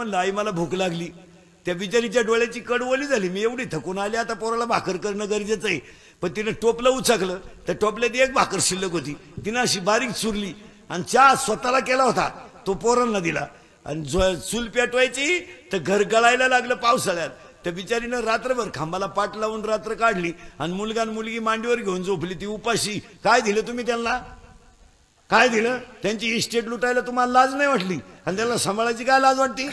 म्हणलं आई मला भूक लागली. त्या बिचारीच्या डोळ्याची कड ओली झाली. मी एवढी थकून आले, आता पोराला भाकर करणं गरजेचं आहे. पण तिनं टोपलं उचकलं, त्या टोपल्यात एक भाकर शिल्लक होती. तिनं अशी बारीक चुरली आणि चहा स्वतःला केला होता, तो पोरांना दिला. आणि चूल पेटवायची तर घर गळायला लागलं पावसाळ्यात. त्या बिचारीनं रात्रभर खांबाला पाठ लावून रात्र काढली आणि मुलगा आणि मुलगी मांडीवर घेऊन झोपली, ती उपाशी. काय दिलं तुम्ही त्यांना? काय दिलं? त्यांची इस्टेट लुटायला तुम्हाला लाज नाही वाटली? आणि त्यांना सांभाळायची काय लाज वाटते?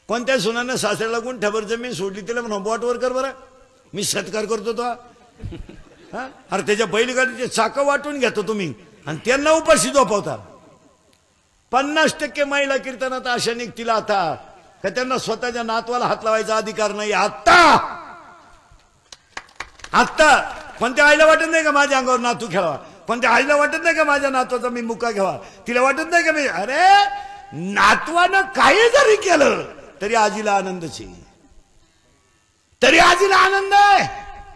कोणत्या सुनानं सासऱ्याला गुंठ्याभर जमीन सोडली, तिला म्हणा बोटवर कर बरं, मी सत्कार करतो तो. हा, अरे त्याच्या बैलगाडीचे चाकं वाटून घेतो तुम्ही आणि त्यांना उपाशी झोपवता. 50% महिला कीर्तनात अशा निघतील आता का त्यांना स्वतःच्या नातवाला हात लावायचा अधिकार नाही. आत्ता कोणत्या आईला वाटत नाही का माझ्या अंगावर नातू खेळावा? कोणत्या आईला वाटत नाही का माझ्या नातवाचा मी मुका घ्यावा? तिला वाटत नाही का मी, अरे नातवानं काही जरी केलं तरी आजीला आनंदच आहे. तरी आजीला आनंद आहे.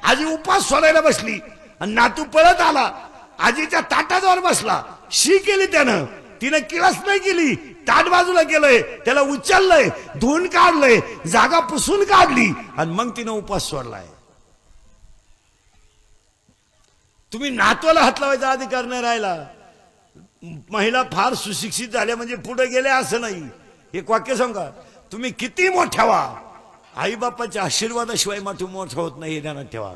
आजी उपास सोडायला बसली आणि नातू पळत आला, आजीच्या ताटावर बसला. शी केली त्यानं, तिनं किळस नाही केली, ताट बाजूला केलंय, त्याला उचललंय, धुवून काढलंय, जागा पुसून काढली आणि मग तिनं उपास सोडलाय. तुम्ही नातवाला हात लावायचा अधिकार नाही राहिला. महिला फार सुशिक्षित झाल्या म्हणजे पुढे गेल्या असं नाही. एक वाक्य सांगा, तुम्ही किती मोठ्या व्हा, आई बापाच्या आशीर्वादाशिवाय मोठं होत नाही, हे ध्यानात ठेवा.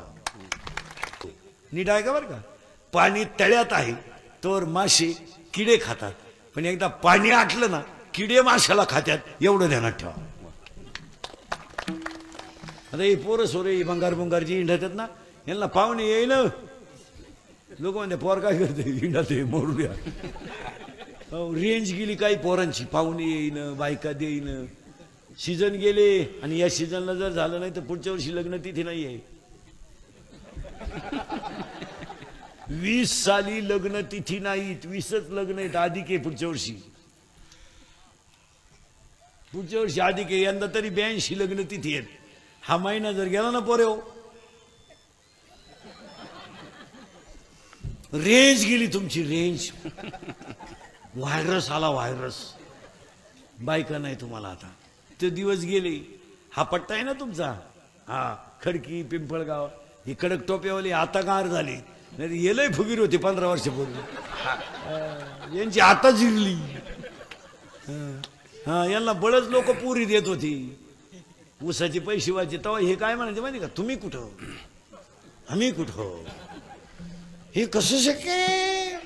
नीट आहे का बरं का? पाणी तळ्यात आहे तर मासे किडे खातात, पण एकदा पाणी आटलं ना किडे माशाला खात्यात, एवढं ध्यानात ठेवा. आता हे पोरं सोरे भंगार जी हिंडतात ना, यांना पाहुणे येईन. लोक म्हणते पोर काय करते, हिंडत मोरू द्या. रेंज गेली काही पोरांची, पाहुणे येईन, बायका देईन. सीजन गेले आणि या सीजनला जर झालं नाही तर पुढच्या वर्षी लग्न तिथे नाही आहे. 20 साली लग्न तिथी नाहीत, 20च लग्न आहेत. अधिक आहे पुढच्या वर्षी अधिक आहे. यंदा तरी 82 लग्न तिथी आहेत. हा महिना जर गेला ना पोरे, रेंज गेली तुमची, रेंज. व्हायरस आला, व्हायरस. बायका नाही तुम्हाला आता, ते दिवस गेले. हा पट्टा आहे ना तुमचा, हा खडकी पिंपळगाव, ही कडक टोप्यावाली आता गार झाली. नाही येलय फुगीर होती 15 वर्षापूर्वी, यांची आता जिरली. हा, यांना बळच लोक पुरी देत होती, ऊसाचे पैसे व्हायचे. तेव्हा हे काय म्हणायचे माहिती का, तुम्ही कुठं आम्ही कुठं, हे कसं शक्य?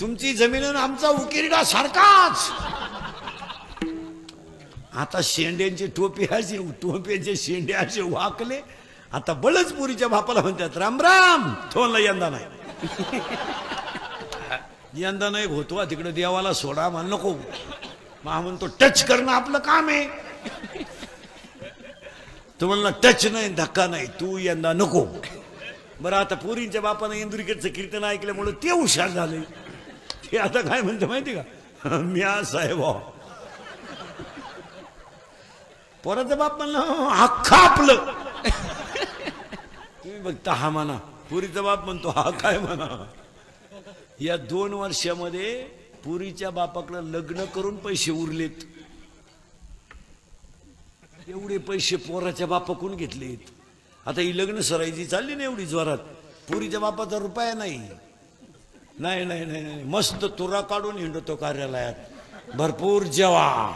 तुमची जमीन आमचा उकिरडा सारखाच. आता शेंड्यांचे टोप्याचे शेंडे असे वाकले. आता बळच पुरीच्या बापाला म्हणतात राम राम. थोनला यंदा नाही, यंदा नाही होतो तिकडे देवाला सोडा म्हण नको. मग म्हणतो टच करणं आपलं काम आहे. तो म्हणला टच नाही, धक्का नाही, तू यंदा नको. बरं, आता पुरींच्या बापानं इंदुरीकडचं कीर्तन ऐकल्यामुळे ते हुशार झाले. ते आता काय म्हणतो माहिती का, म्या साहेब. पोराचा बाप म्हणलं अख्खा आपलं. तुम्ही बघता हा म्हणा, पुरीचा बाप म्हणतो हा काय म्हणा. या 2 वर्षामध्ये पुरीच्या बापाकडे लग्न करून पैसे उरलेत. एवढे पैसे पोराच्या बापाकडून घेतलेत. आता ही लग्न सरायची चालली ना एवढी जोरात, पुरीच्या बापाचा रुपया नाही. नाही नाही नाही, मस्त तुरा काढून हिंडतो कार्यालयात, भरपूर जेवा.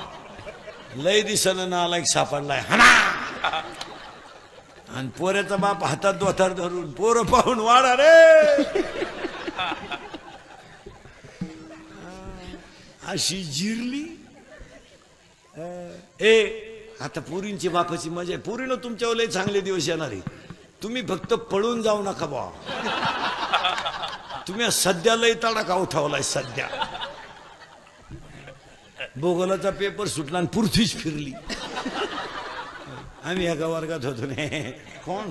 लय दिसन नालायक सापडलाय हाना. आणि पोऱ्याचा बाप हातात दोथार धरून पोरं पाहून वाढा रे. अशी जिरली. आता पुरींची बापाची मजा आहे. पुरीनं तुमच्यावर लय चांगले दिवस येणार आहे. तुम्ही फक्त पळून जाऊ नका बा. तुम्ही सध्या लय तडाखा उठवलाय. सध्या भूगोलाचा पेपर सुटला आणि पृथ्वीच फिरली. आम्ही एका वर्गात होतो ने, कोण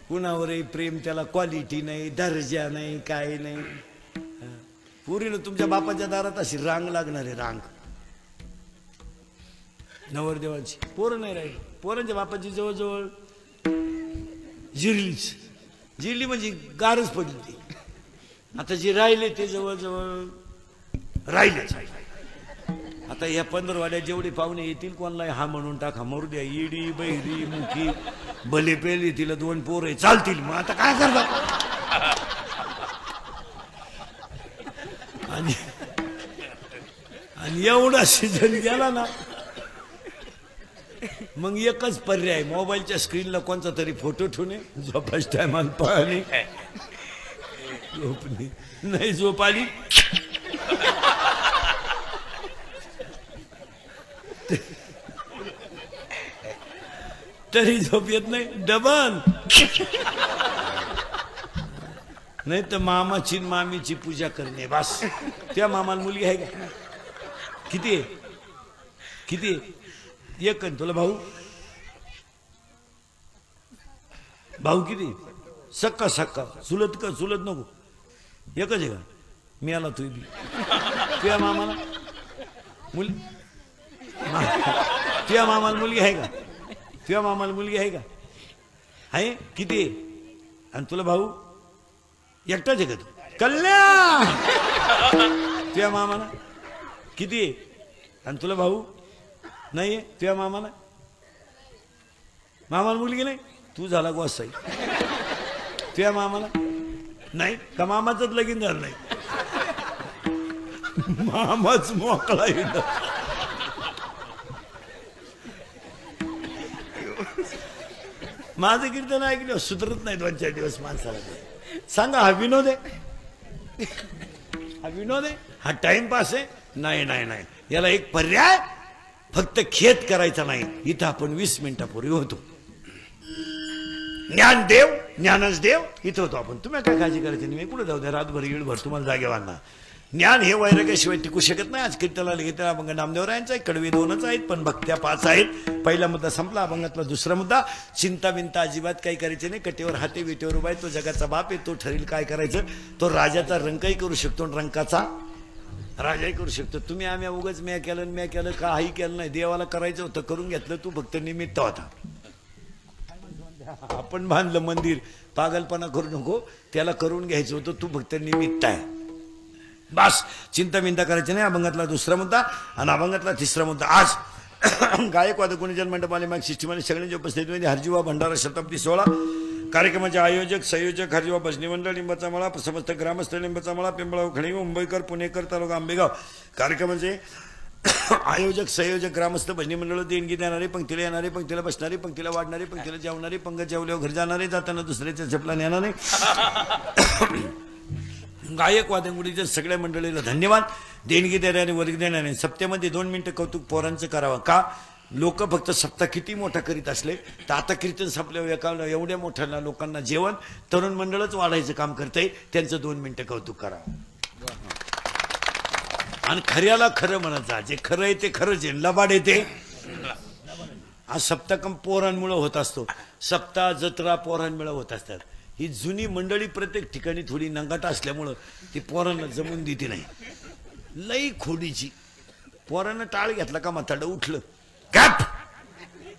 कुणावरही प्रेम, त्याला क्वालिटी नाही, दर्जा नाही, काय नाही. पुरीनं तुमच्या बापाच्या दारात अशी रांग लागणार आहे, रांग. नवरदेवाची पोरं नाही राहिली. पोरांच्या बापाची जवळजवळ जिरली म्हणजे गारच पडली ती. आता जे राहिले ते जवळजवळ राहिलेच. आता या 15 वाड्यात जेवढे पाहुणे येतील कोणाला हा म्हणून टाका, मरू द्या. इडी बैरी मुखी भले पेली तिला 2 पोरं चालतील. मग आता काय करतात? आणि एवढा सीझन गेला ना, मग एकच पर्याय, मोबाईलच्या स्क्रीनला कोणता तरी फोटो ठेवणे, झोपाच टायमाला पाहणे. झोपणे नाही, झोप आली तरी झोप येत नाही, डबल. नाही तर मामाची मामीची पूजा करणे बस. त्या मामाला मुलगी आहे का? किती आहे? किती आहे? एक. तुला भाऊ? भाऊ किती? सक्का सक्का. चुलत का? चुलत नको, एकच आहे का? मी आला तू बी. तुझ्या मामाला मुली? तुझ्या मामाला मुलगी आहे का? तुझ्या मामाला मुलगी आहे का? आहे. किती आहे? आणि तुला भाऊ एकटाच आहे का तू? कल्याण. तुझ्या मामाला किती आहे? आणि तुला भाऊ नाही आहे? तुझ्या मामाला मुलगी नाही? तू झाला गोसाई. तुझ्या मामाला नाही का? मामाचंच लगीन झालं नाही, मामाच मोकळा येत. माझं कीर्तन ऐकलं सुधरत नाही 2-4 दिवस माणसाला. सांगा हा विनोद आहे? हा विनोद आहे? हा टाइमपास आहे? नाही नाही नाही. याला एक पर्याय, फक्त खेद करायचा नाही. इथं आपण 20 मिनिटापूर्वी होतो. ज्ञानदेव ज्ञानच देव इथं होतो आपण. तुम्ही काय काळजी करायची नाही. मी कुठे जाऊ द्या, रातभर येळभर तुम्हाला जागेवाना. ज्ञान हे वैराग्याशिवाय टिकू शकत नाही. आज कीर्तनाला घेतला अभंग नामदेवरायांचा आहे. कडवे 2च आहेत पण भक्त्या 5 आहेत. पहिला मुद्दा संपला. अभंगातला दुसरा मुद्दा, चिंता बिंता अजिबात काही करायचे नाही. कटेवर हाते विटेवर उभा आहे. तो जगाचा बाप आहे. तो ठरेल काय करायचं. तो राजाचा रंकही करू शकतो, रंकाचा राजाही करू शकतो. तुम्ही आम्ही उगाच म्या केलं काही केलं नाही. देवाला करायचं होतं, करून घेतलं. तू फक्त निमित्त होता. आपण बांधलं मंदिर, पागलपणा करू नको. त्याला करून घ्यायचं होतं, तू फक्त निमित्त आहे बस. चिंता बिंता करायची नाही. अभंगातला दुसरा मुद्दा आणि अभंगातला तिसरा मुद्दा. आज गायक वादक गुणजन मंडपाले माग सिस्टीम सगळ्यांची उपस्थितीमध्ये हरजीवा भंडारा शताब्दी 16 कार्यक्रमाचे आयोजक संयोजक हरजीवा भजनी मंडळ लिंबाचा मळा, समस्त ग्रामस्थ लिंबाचा मळा, पिंपळाव खणी, मुंबईकर, पुणेकर, तालुका आंबेगाव. कार्यक्रमाचे आयोजक संयोजक ग्रामस्थ भजनी मंडळ, देणगी देणारे, पंक्तीला येणारे, पंक्तीला बसणारे, पंक्तीला वाढणारे, पंक्तीला जेवणारे, पंगत जेवल्यावर घरी जाणारे, जाताना दुसऱ्याच्या चपला नेणारे, गायक वादनगुडीच्या सगळ्या मंडळीला धन्यवाद. देणगी देणारे, वर्ग देणारे. सप्त्यामध्ये 2 मिनिटं कौतुक पोरांचं करावं. का? लोक फक्त सप्ताह किती मोठा करीत असले तर आता कीर्तन संपल्यावर एका एवढ्या मोठ्या लोकांना जेवण, तरुण मंडळच वाढायचं काम करतंय. त्यांचं 2 मिनिटं कौतुक करावं. आणि खऱ्याला खरं म्हणत जा. जे खरं आहे ते खरंच आहे. लबाड येते. हा सप्ताह कम पोरांमुळे होत असतो. सप्ताह जत्रा पोरांमुळे होत असतात. ही जुनी मंडळी प्रत्येक ठिकाणी थोडी नंगाट असल्यामुळं ती पोरांना जमून देते नाही. लई खोडीची. पोरांना टाळ घेतला का म्हाताडं उठलं गप.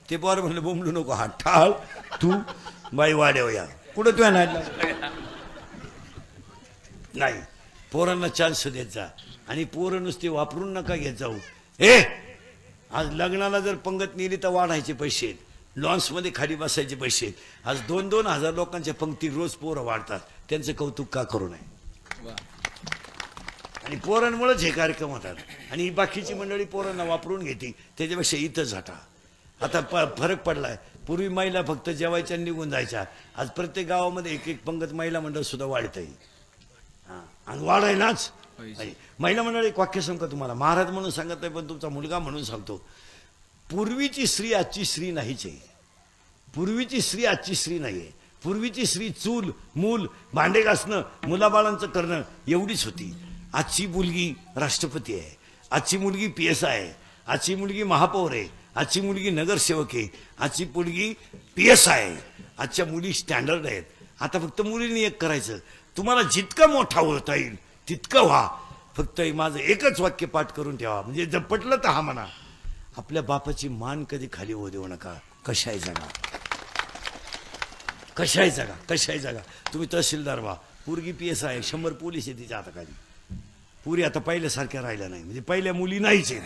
ते पोर म्हणलं बोंबलू नको. हा टाळ तू बाई वाड्याव या कुठं तुझ्या नाही. पोरांना चान्स देत जा. आणि पोरं नुसते वापरून नका घेत जाऊ. आज लग्नाला जर पंगत नेली तर वाढायचे पैसे आहेत. लॉन्समध्ये खाली बसायचे पैसे. आज 2-2 हजार लोकांच्या पंक्ती रोज पोरं वाढतात. त्यांचं कौतुक का करू नये. आणि पोरांमुळेच हे कार्यक्रम होतात. आणि बाकीची मंडळी पोरांना वापरून घेते. त्याच्यापेक्षा इथंच हटा. आता फरक पडलाय. पूर्वी महिला फक्त जेवायच्या निघून जायच्या. आज प्रत्येक गावामध्ये एक पंगत महिला मंडळ सुद्धा वाढत आहे. आणि वाढायलाच महिला मंडळ. एक वाक्य सांगतो तुम्हाला. महाराज म्हणून सांगत नाही पण तुमचा मुलगा म्हणून सांगतो. पूर्वीची स्त्री आजची स्त्री नाहीच आहे. पूर्वीची स्त्री आजची स्त्री नाही आहे. पूर्वीची स्त्री चूल मूल भांडे घासणं मुलाबाळांचं करणं एवढीच होती. आजची मुलगी राष्ट्रपती आहे. आजची मुलगी PSI आहे. आजची मुलगी महापौर आहे. आजची मुलगी नगरसेवक आहे. आजची मुलगी PSI आहे. आजच्या मुली स्टँडर्ड आहेत. आता फक्त मुलींनी एक करायचं. तुम्हाला जितकं मोठा होता येईल तितकं व्हा. फक्त माझं एकच वाक्य पाठ करून ठेवा. म्हणजे जर पटलं तर हा म्हणा. आपल्या बापाची मान कधी खाली होऊ देऊ नका. कशाही जागा कशाही जागा कशाही जागा. तुम्ही तहसीलदार व्हा. पोरगी PSI आहे. 100 पोलीस आहे तिच्या हाताखाली. पुरी आता पहिल्यासारख्या राहिल्या नाही, म्हणजे पहिल्या मुली नाहीच आहे.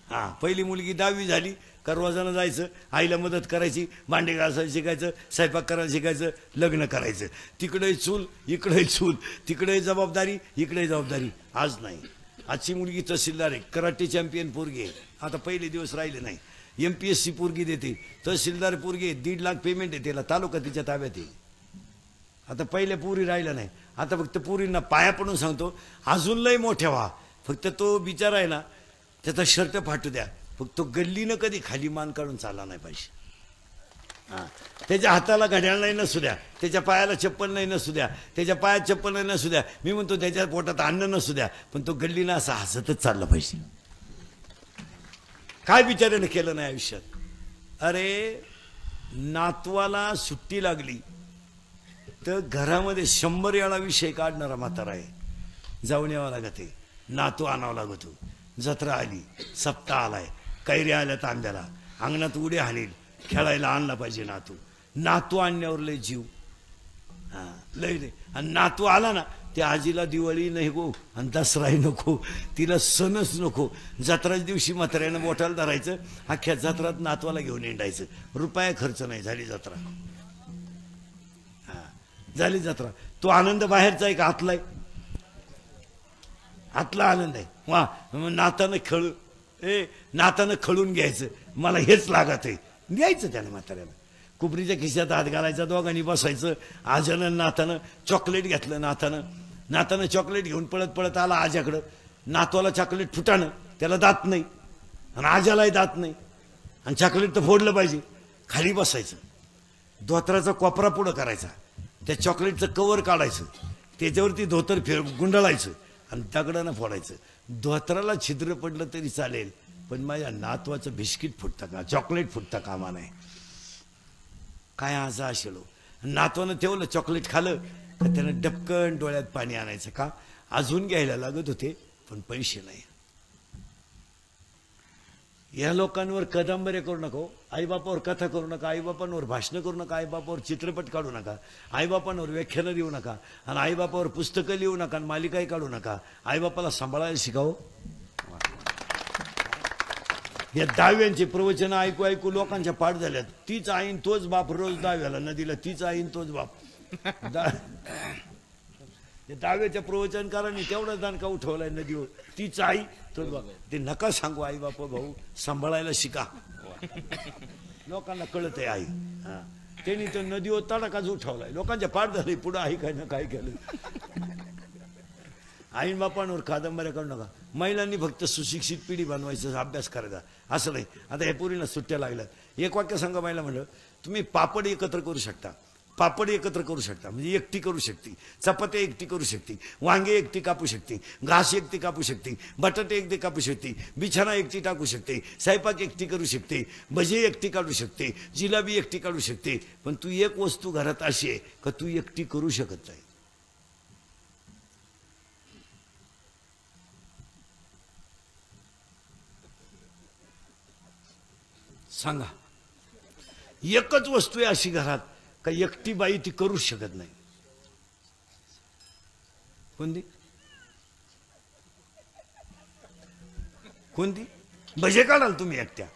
हां, पहिली मुलगी 10वी झाली का रोजानं जायचं, आईला मदत करायची, भांडे घासायला शिकायचं, स्वयंपाक करायला शिकायचं, लग्न करायचं. तिकडेही चूल इकडेही चूल, तिकडेही जबाबदारी इकडेही जबाबदारी. आज नाही. आजची मुलगी तहसीलदार आहे, कराटे चॅम्पियन पोरगी आहे. आता पहिले दिवस राहिले नाही. MPSC पोरगी देते, तहसीलदार पोरगी आहे, 1.5 लाख पेमेंट आहे त्याला, तालुका तिच्या ताब्यात आहे. आता पहिल्या पुरी राहिल्या नाही. आता फक्त पुरींना पाया पडून सांगतो, अजून लय मोठ्या व्हा. फक्त तो बिचारा आहे ना, त्याचा शर्ट फाटू द्या, फक्त तो गल्लीनं कधी खाली मान काढून चालला नाही पाहिजे. हां, त्याच्या हाताला घड्याळ नाही नसू द्या, त्याच्या पायाला चप्पल नाही नसू द्या, त्याच्या पायात चप्पल नाही नसू द्या, मी म्हणतो त्याच्या पोटात अन्न नसू द्या, पण तो गल्लीनं असं हसतच चालला पाहिजे. काय बिचाऱ्यानं केलं नाही आयुष्यात. अरे नातवाला सुट्टी लागली तर घरामध्ये 100 वेळा विषय काढणारा म्हातारा आहे. जाऊन यावं लागत आहे, नातू आणावं लागतो. जत्रा आली, सप्ताह आलाय, कैऱ्या आल्या तांब्याला, अंगणात उड्या हाणील, खेळायला आणला पाहिजे नातू. नातू आणण्यावर लय जीव. हां, लय लय. आणि नातू आला ना, त्या आजीला दिवाळी नाही गो आणि दसराही नको, तिला सणच नको. जत्राच दिवशी म्हाताऱ्यानं बोटाला धरायचं, अख्ख्या जत्रात नातवाला घेऊन येंडायचं. रुपया खर्च नाही, झाली जत्रा. झाली जत्रा. तो आनंद बाहेरचा आहे का आतला आहे? आतला आनंद आहे. वा, नातानं खेळू, नातानं खळून घ्यायचं, मला हेच लागत आहे, द्यायचं त्यानं म्हाताऱ्याला. कुपरीच्या खिशात हात घालायचा, दोघांनी बसायचं. आजानं नातानं चॉकलेट घेतलं. नातानं चॉकलेट घेऊन पळत पळत आला आजाकडं. नातवाला चॉकलेट फुटाणं, त्याला दात नाही आणि आजालाही दात नाही, आणि चॉकलेट तर फोडलं पाहिजे. खाली बसायचं, धोत्राचा कोपरा पुढं करायचा, त्या चॉकलेटचं कवर काढायचं, त्याच्यावरती धोतर गुंडाळायचं आणि दगडानं फोडायचं. धोत्राला छिद्र पडलं तरी चालेल, पण माझ्या नातवाचं बिस्किट फुटतं का, चॉकलेट फुटतं कामा नाही. काय आज असेल. नातवानं ठेवलं, चॉकलेट खाल्लं तर त्यानं डबकन डोळ्यात पाणी आणायचं. का? अजून घ्यायला लागत होते, पण पैसे नाही. या लोकांवर कादंबऱ्या करू नका, आईबापावर कथा करू नका, आईबापांवर भाषणं करू नका, आईबापावर चित्रपट काढू नका, आईबापांवर व्याख्यानं देऊ नका, आणि आईबापावर पुस्तकं लिहू नका, आणि मालिकाही काढू नका. आईबापाला सांभाळायला शिकावं. या दाव्यांचे प्रवचन ऐकू ऐकू लोकांच्या पाठ झाल्यात. तीच आईन तोच बाप रोज दाव्याला नदीला, तीच आईन तोच बाप. दाव्याच्या प्रवचनकारांनी तेवढा दानका उठवलाय नदीवर, तीच आई तोच बाप. ते नका सांगू आई बाप भाऊ, सांभाळायला शिका. लोकांना कळत आहे आई. हा, त्यांनी तो नदीवर तडाकाच उठवलाय, लोकांच्या पाठ झाले. पुढं आई काय ना काय केलं. आईन बापांवर कादंबऱ्या करू नका. महिलांनी फक्त सुशिक्षित पिढी बनवायचं, अभ्यास करायचा, असं नाही. आता ह्या पोरींना सुट्ट्या लागल्यात. एक वाक्य सांगा महिला म्हणलं, तुम्ही पापड एकत्र करू शकता, पापड एकत्र करू शकता, म्हणजे एकटी करू शकते, चपात्या एकटी करू शकते, वांगे एकटी कापू शकते, घास एकटी कापू शकते, बटाटे एकटी कापू शकते, बिछाना एकटी टाकू शकते, स्वयंपाक एकटी करू शकते, भजी एकटी काढू शकते, जिलाबी एकटी काढू शकते. पण तू एक वस्तू घरात अशी आहे का तू एकटी करू शकत नाही. सांगा, एकच वस्तू आहे अशी घरात का एकटी बाई ती करूच शकत नाही. कोणती? कोणती? भजे काढाल तुम्ही एकट्या,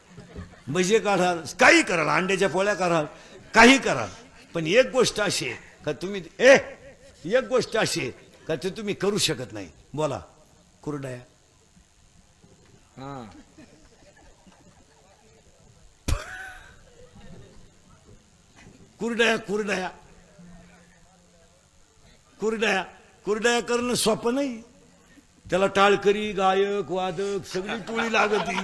भजे काढाल, काही कराल, अंड्याच्या पोळ्या कराल, काही कराल, पण एक गोष्ट अशी आहे का तुम्ही एक गोष्ट अशी आहे का ते तुम्ही करू शकत नाही. बोला. कुरडया. कुरडया कुरडया कुरडया कुरडया करणं सोपं नाही. त्याला टाळकरी, गायक, वादक सगळी टोळी लागती,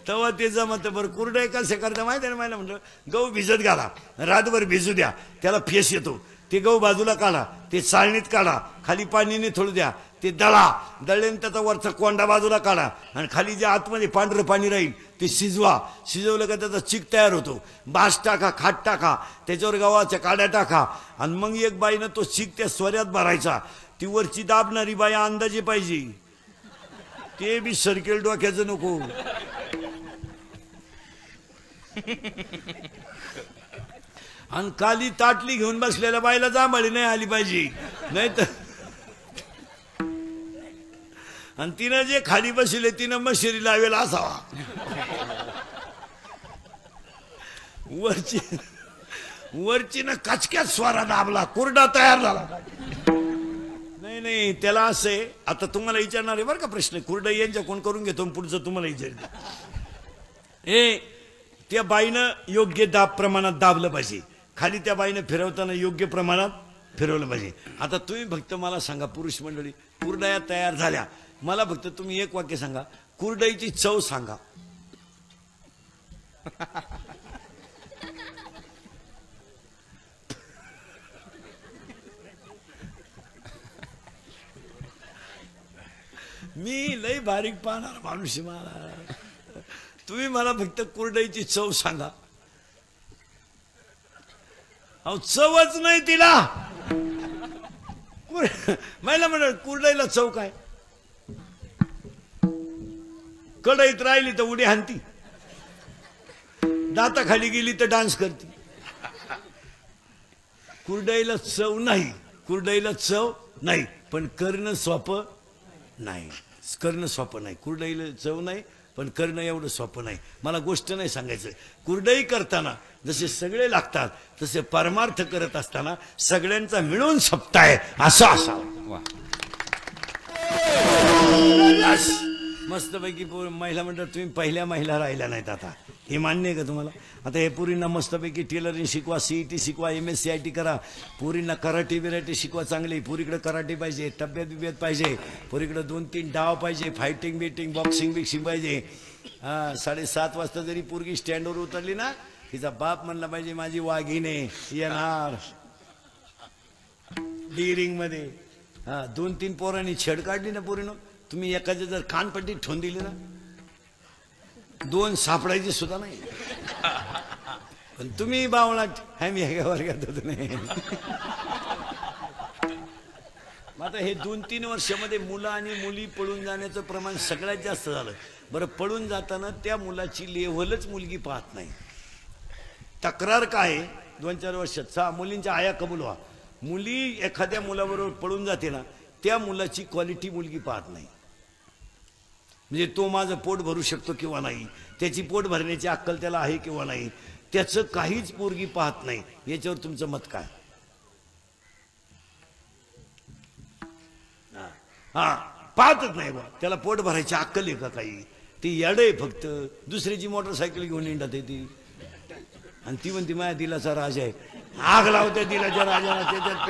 तेव्हा ते जमत. बरं, कुरडया कसं करता माहिती आहे ना? मला म्हटलं, गहू भिजत घाला, रातभर भिजू द्या, त्याला फेस येतो, ते गहू बाजूला काढा, ते चाळणीत काढा, खाली पाणीने थोडू द्या, ते दळेन, त्याचा वरचा कोंडा बाजूला काढा, आणि खाली जे आतमध्ये पांढरं पाणी राहील ते शिजवा. शिजवलं का त्याचा चिक तयार होतो. बास टाका, खाट टाका, त्याच्यावर गव्हाच्या काड्या टाका, आणि मग एक बाईनं तो चिक त्या सोऱ्यात भरायचा. ती वरची दाबणारी बाई अंदाजे पाहिजे, ते बी सर्केल डोक्याचं नको. आणि खाली ताटली घेऊन बसलेल्या बाईला जांभळी नाही आली पाहिजे, नाही तर आणि तिनं जे खाली बसले तिनं मशिरी लावेल असावा. वरची ना कचक्यात स्वारा दाबला, कुरडा तयार झाला. नाही नाही, त्याला असे आता तुम्हाला विचारणार आहे बरं का प्रश्न, कुरडा यांच्या कोण करून घेतो पुढचं तुम्हाला विचारतो. त्या बाईनं योग्य दाब प्रमाणात दाबलं पाहिजे, खाली त्या बाईनं फिरवताना योग्य प्रमाणात फिरवलं पाहिजे. आता तुम्ही फक्त मला सांगा, पुरुष मंडळी कुरडया तयार झाल्या, मला फक्त तुम्ही एक वाक्य सांगा, कुरडईची चव सांगा. मी लई बारीक पाहणार माणूस मला, तुम्ही मला फक्त कुरडईची चव सांगा. अहो चवच नाही तिला. महिला म्हणा कुरडईला चव काय, कढईत राहिली तर उडी हाणती, दाताखाली गेली तर डान्स करते. कुरडईला चव नाही, कुरडईला चव नाही, पण करणं सोपं नाही. करणं सोपं नाही, कुरडईला चव नाही पण करणं एवढं सोपं नाही. मला गोष्ट नाही सांगायचं, कुरडई करताना जसे सगळे लागतात तसे परमार्थ करत असताना सगळ्यांचा मिळून सप्ताह असा असावा. मस्तपैकी महिला मंडळ, तुम्ही पहिल्या महिला राहिल्या नाहीत आता, हे मान्य आहे का तुम्हाला? आता हे पुरींना मस्तपैकी टेलरिंग शिकवा, CET शिकवा, MSc IT करा, पुरींना कराटे बिराटे शिकवा चांगली. पुरीकडे कराटे पाहिजे, तब्येत बिब्येत पाहिजे, पुरीकडे 2-3 डाव पाहिजे, फायटिंग बिटिंग बॉक्सिंग बिक्सिंग पाहिजे. 7:30 वाजता जरी पोरगी स्टँडवर उतरली ना, तिचा बाप म्हणला पाहिजे माझी वाघिने येणार डिरिंग मध्ये. 2-3 पोरांनी छेड काढली ना पोरीनं, तुम्ही एखाद्या जर कानपट्टी ठेवून दिली ना, 2 सापडायची सुद्धा नाही. पण तुम्ही बावळाट मी एका वर्गात होतो नाही. आता हे 2-3 वर्षामध्ये मुलं आणि मुली पळून जाण्याचं प्रमाण सगळ्यात जास्त झालं. बरं, पळून जाताना त्या मुलाची लेव्हलच मुलगी पाहत नाही. तक्रार काय, 2-4 वर्षात मुलींच्या आया कबूल व्हा, मुली एखाद्या मुलाबरोबर पळून जाते ना, त्या मुलाची क्वालिटी मुलगी पाहत नाही. म्हणजे तो माझं पोट भरू शकतो किंवा नाही, त्याची पोट भरण्याची अक्कल त्याला आहे किंवा नाही, त्याचं काहीच पोरगी पाहत नाही. याच्यावर तुमचं मत काय? पाहतच नाही बा, त्याला पोट भरायची अक्कल आहे का काही? ती येडे फक्त दुसऱ्याची मोटरसायकल घेऊन येतात ती, आणि ती म्हणती माझ्या दिलाचा राजा आहे. आग लावते दिलाच्या राजाला, त्याच्यात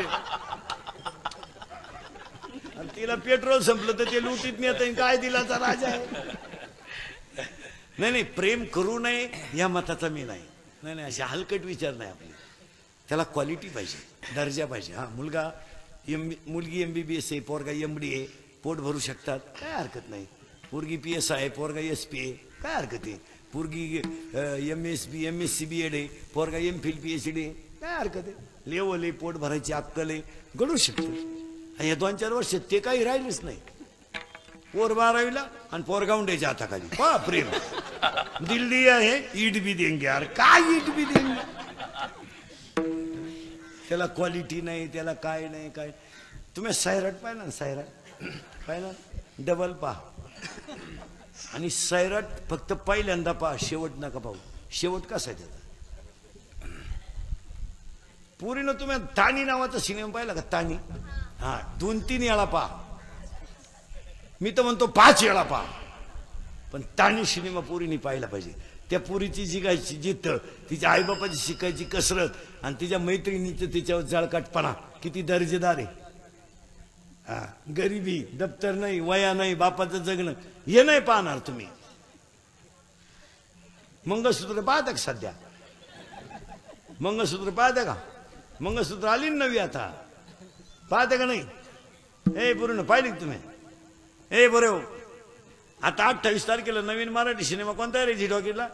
तिला पेट्रोल संपलं तर ते लुटीत नेत, काय दिलाचा राजा आहे. नाही नाही, प्रेम करू नये या मताचा मी नाही. नाही नाही, असे हलकट विचार नाही आपले. त्याला क्वालिटी पाहिजे, दर्जा पाहिजे. मुलगा मुलगी MBBS आहे, पोरगा MD आहे, पोट भरू शकतात, काय हरकत नाही. पोरगी PS आहे, पोरगा SP आहे, काय हरकत आहे. पोरगी MSc B.Ed आहे, पोरगा MPhil PhD आहे, काय हरकत आहे. लेवल आहे, पोट भरायची अक्कल आहे, घडू शकतं. या 2-4 वर्षात ते काही राहिलेच नाही. पोर 12वीला आणि पोरगावंड्याच्या हाताखाली पहा प्रेम. दिल्ली आहे, ईट भी देंगे यार, काय ईट भी देंगे. त्याला क्वालिटी नाही, त्याला काय नाही काय. तुम्ही सैराट पाहिला ना, सैराट पाहिला, डबल पहा. आणि सैराट फक्त पहिल्यांदा पहा, शेवट नका पाहू. शेवट कसा आहे त्याचा? पुरीनं तुम्ही तानी नावाचा सिनेमा पाहिला का? तानी 2-3 वेळा पहा, मी तर म्हणतो 5 वेळा पहा. पण तानी सिनेमा पुरीने पाहिला पाहिजे. त्या पुरीची जिगायची जिद्द, तिच्या आईबापाची शिकायची कसरत, आणि तिच्या मैत्रिणीचं तिच्यावर जळकाटपणा किती दर्जेदार आहे. गरिबी, दप्तर नाही, वया नाही, बापाचं जगणं, हे नाही पाहणार तुम्ही. मंगळसूत्र पाहता का सध्या? मंगळसूत्र पाहता का? मंगळसूत्र आली नवी आता, पाहते का नाही? पूर्ण पाहिली तुम्ही? बरोबर. आता 28 तारखेला नवीन मराठी सिनेमा कोणता आहे रे झी टॉकीजला?